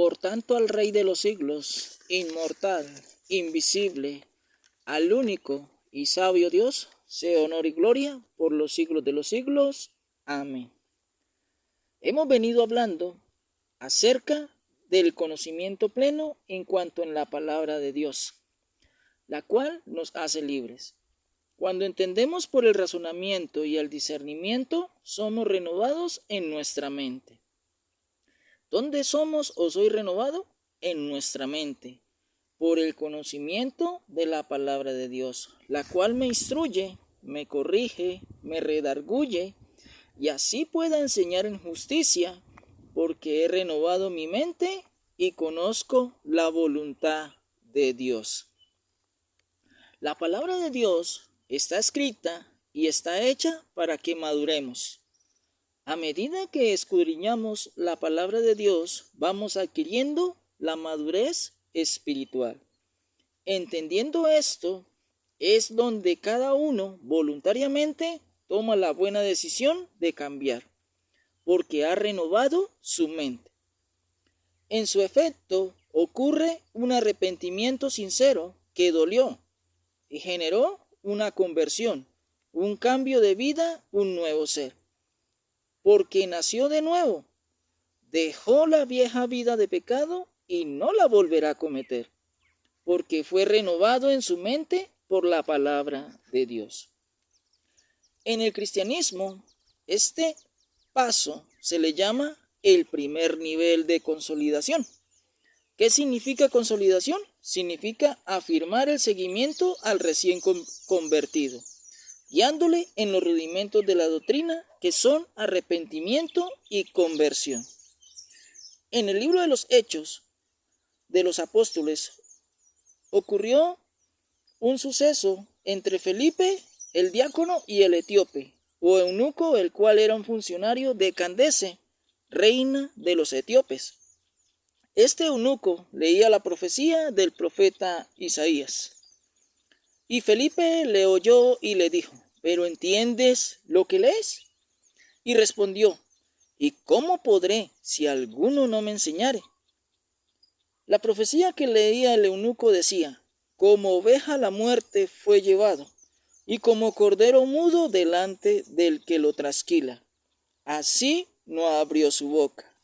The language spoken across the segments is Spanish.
Por tanto, al Rey de los siglos, inmortal, invisible, al único y sabio Dios, sea honor y gloria por los siglos de los siglos. Amén. Hemos venido hablando acerca del conocimiento pleno en cuanto en la palabra de Dios, la cual nos hace libres. Cuando entendemos por el razonamiento y el discernimiento, somos renovados en nuestra mente. ¿Dónde somos o soy renovado? En nuestra mente, por el conocimiento de la palabra de Dios, la cual me instruye, me corrige, me redarguye, y así pueda enseñar en justicia, porque he renovado mi mente y conozco la voluntad de Dios. La palabra de Dios está escrita y está hecha para que maduremos. A medida que escudriñamos la palabra de Dios, vamos adquiriendo la madurez espiritual. Entendiendo esto, es donde cada uno voluntariamente toma la buena decisión de cambiar, porque ha renovado su mente. En su efecto, ocurre un arrepentimiento sincero que dolió y generó una conversión, un cambio de vida, un nuevo ser. Porque nació de nuevo, dejó la vieja vida de pecado y no la volverá a cometer, porque fue renovado en su mente por la palabra de Dios. En el cristianismo, este paso se le llama el primer nivel de consolidación. ¿Qué significa consolidación? Significa afirmar el seguimiento al recién convertido, guiándole en los rudimentos de la doctrina que son arrepentimiento y conversión. En el libro de los Hechos de los Apóstoles ocurrió un suceso entre Felipe, el diácono, y el etíope, o eunuco, el cual era un funcionario de Candace, reina de los etíopes. Este eunuco leía la profecía del profeta Isaías. Y Felipe le oyó y le dijo: ¿pero entiendes lo que lees? Y respondió: ¿y cómo podré si alguno no me enseñare? La profecía que leía el eunuco decía: como oveja a la muerte fue llevado, y como cordero mudo delante del que lo trasquila, así no abrió su boca.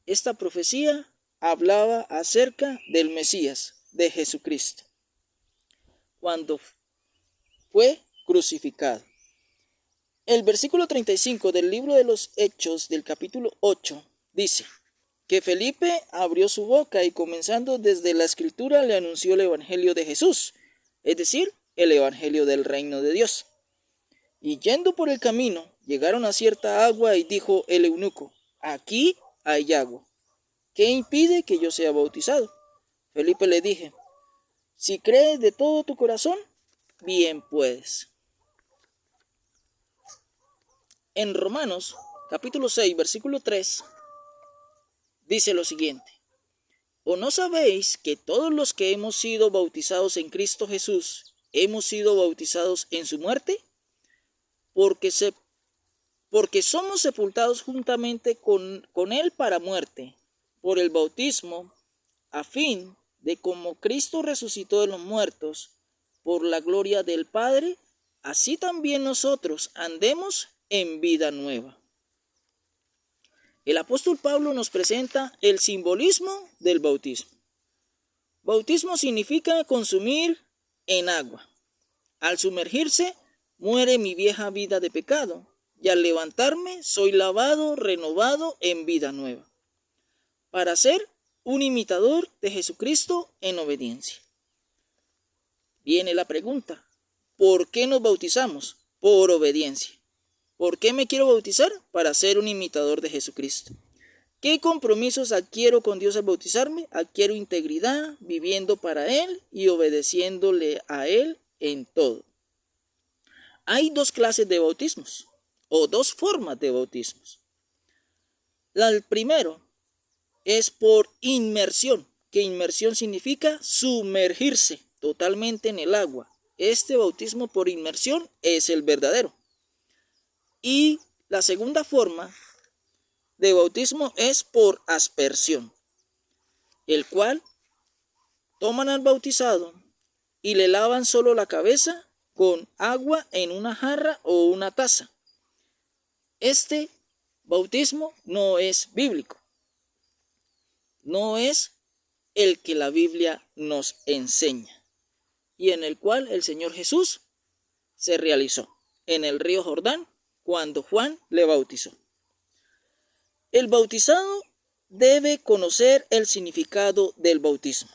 Esta profecía hablaba acerca del Mesías, de Jesucristo, cuando fue crucificado. El versículo 35 del libro de los Hechos del capítulo 8 dice que Felipe abrió su boca y comenzando desde la escritura le anunció el evangelio de Jesús, es decir, el evangelio del reino de Dios. Y yendo por el camino, llegaron a cierta agua y dijo el eunuco: aquí hay agua, ¿qué impide que yo sea bautizado? Felipe le dije: si crees de todo tu corazón, bien puedes. En Romanos capítulo 6, versículo 3, dice lo siguiente: ¿o no sabéis que todos los que hemos sido bautizados en Cristo Jesús, hemos sido bautizados en su muerte? Porque somos sepultados juntamente con él para muerte, por el bautismo, a fin de como Cristo resucitó de los muertos, por la gloria del Padre, así también nosotros andemos en vida nueva. El apóstol Pablo nos presenta el simbolismo del bautismo. Bautismo significa consumir en agua. Al sumergirse, muere mi vieja vida de pecado, y al levantarme soy lavado, renovado en vida nueva, para ser un imitador de Jesucristo en obediencia. Viene la pregunta: ¿por qué nos bautizamos? Por obediencia. ¿Por qué me quiero bautizar? Para ser un imitador de Jesucristo. ¿Qué compromisos adquiero con Dios al bautizarme? Adquiero integridad, viviendo para Él y obedeciéndole a Él en todo. Hay dos clases de bautismos, o dos formas de bautismos. El primero es por inmersión, que inmersión significa sumergirse totalmente en el agua. Este bautismo por inmersión es el verdadero. Y la segunda forma de bautismo es por aspersión. el cual toman al bautizado y le lavan solo la cabeza con agua en una jarra o una taza. Este bautismo no es bíblico, no es el que la Biblia nos enseña y en el cual el Señor Jesús se realizó en el río Jordán cuando Juan le bautizó. El bautizado debe conocer el significado del bautismo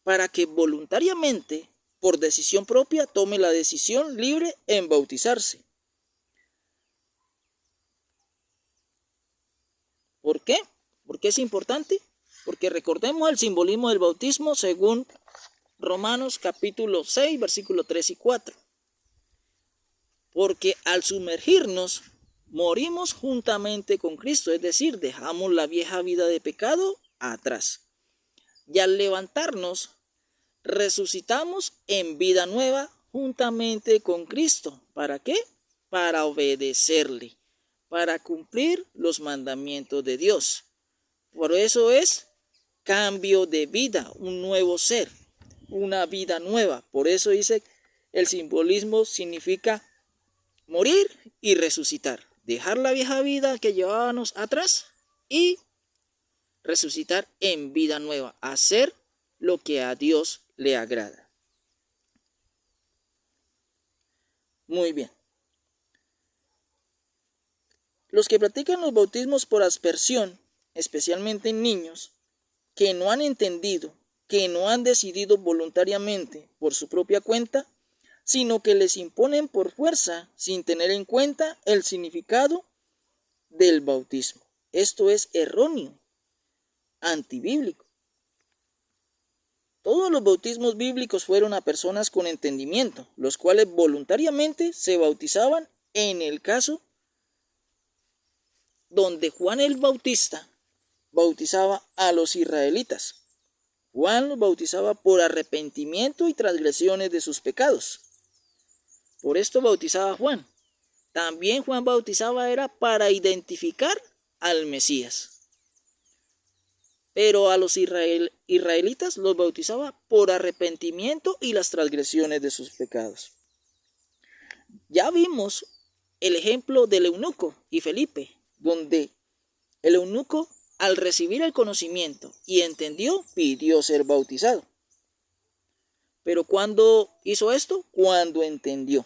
para que voluntariamente, por decisión propia, tome la decisión libre en bautizarse. ¿Por qué? ¿Por qué es importante? Porque recordemos el simbolismo del bautismo según Romanos capítulo 6, versículos 3 y 4. Porque al sumergirnos, morimos juntamente con Cristo, es decir, dejamos la vieja vida de pecado atrás. Y al levantarnos, resucitamos en vida nueva juntamente con Cristo. ¿Para qué? Para obedecerle, para cumplir los mandamientos de Dios. Por eso es cambio de vida, un nuevo ser, una vida nueva. Por eso dice, el simbolismo significa morir y resucitar. Dejar la vieja vida que llevábamos atrás y resucitar en vida nueva. Hacer lo que a Dios le agrada. Muy bien. Los que practican los bautismos por aspersión, especialmente en niños, que no han entendido, que no han decidido voluntariamente por su propia cuenta, sino que les imponen por fuerza sin tener en cuenta el significado del bautismo. Esto es erróneo, antibíblico. Todos los bautismos bíblicos fueron a personas con entendimiento, los cuales voluntariamente se bautizaban en el caso donde Juan el Bautista bautizaba a los israelitas. Juan los bautizaba por arrepentimiento y transgresiones de sus pecados. Por esto bautizaba a Juan. También Juan bautizaba era para identificar al Mesías. Pero a los israelitas los bautizaba por arrepentimiento y las transgresiones de sus pecados. Ya vimos el ejemplo del eunuco y Felipe, donde el eunuco, al recibir el conocimiento y entendió, pidió ser bautizado. Pero ¿cuándo hizo esto? Cuando entendió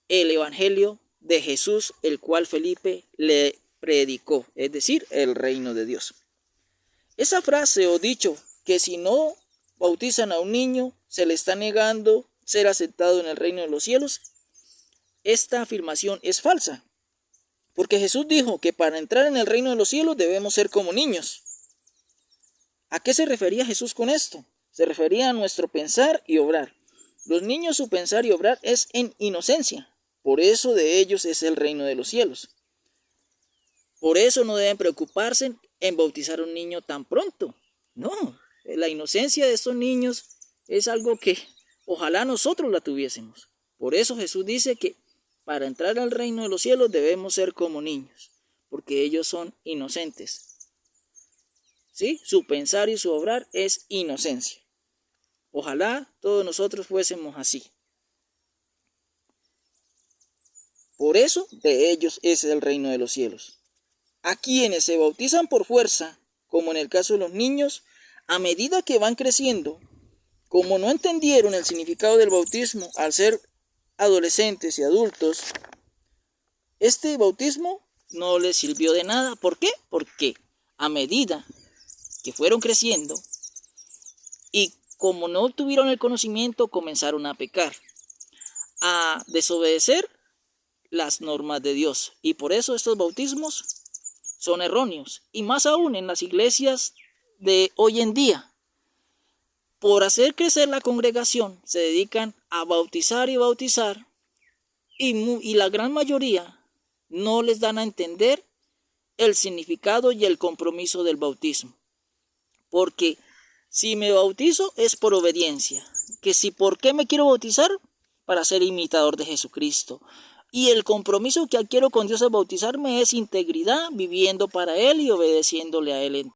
el evangelio de Jesús, el cual Felipe le predicó, es decir, el reino de Dios. Esa frase o dicho que si no bautizan a un niño, se le está negando ser aceptado en el reino de los cielos, esta afirmación es falsa. Porque Jesús dijo que para entrar en el reino de los cielos debemos ser como niños. ¿A qué se refería Jesús con esto? Se refería a nuestro pensar y obrar. Los niños, su pensar y obrar es en inocencia. Por eso de ellos es el reino de los cielos. Por eso no deben preocuparse en bautizar a un niño tan pronto. No, la inocencia de estos niños es algo que ojalá nosotros la tuviésemos. Por eso Jesús dice que para entrar al reino de los cielos debemos ser como niños, porque ellos son inocentes. ¿Sí? Su pensar y su obrar es inocencia. Ojalá todos nosotros fuésemos así. Por eso de ellos es el reino de los cielos. A quienes se bautizan por fuerza, como en el caso de los niños, a medida que van creciendo, como no entendieron el significado del bautismo al ser adolescentes y adultos, este bautismo no les sirvió de nada. ¿Por qué? Porque a medida que fueron creciendo y como no tuvieron el conocimiento, comenzaron a pecar, a desobedecer las normas de Dios. Y por eso estos bautismos son erróneos. Y más aún en las iglesias de hoy en día. Por hacer crecer la congregación, se dedican a bautizar y bautizar. Y la gran mayoría no les dan a entender el significado y el compromiso del bautismo. Porque si me bautizo es por obediencia. Que si por qué me quiero bautizar, para ser imitador de Jesucristo. Y el compromiso que adquiero con Dios al bautizarme es integridad, viviendo para Él y obedeciéndole a Él en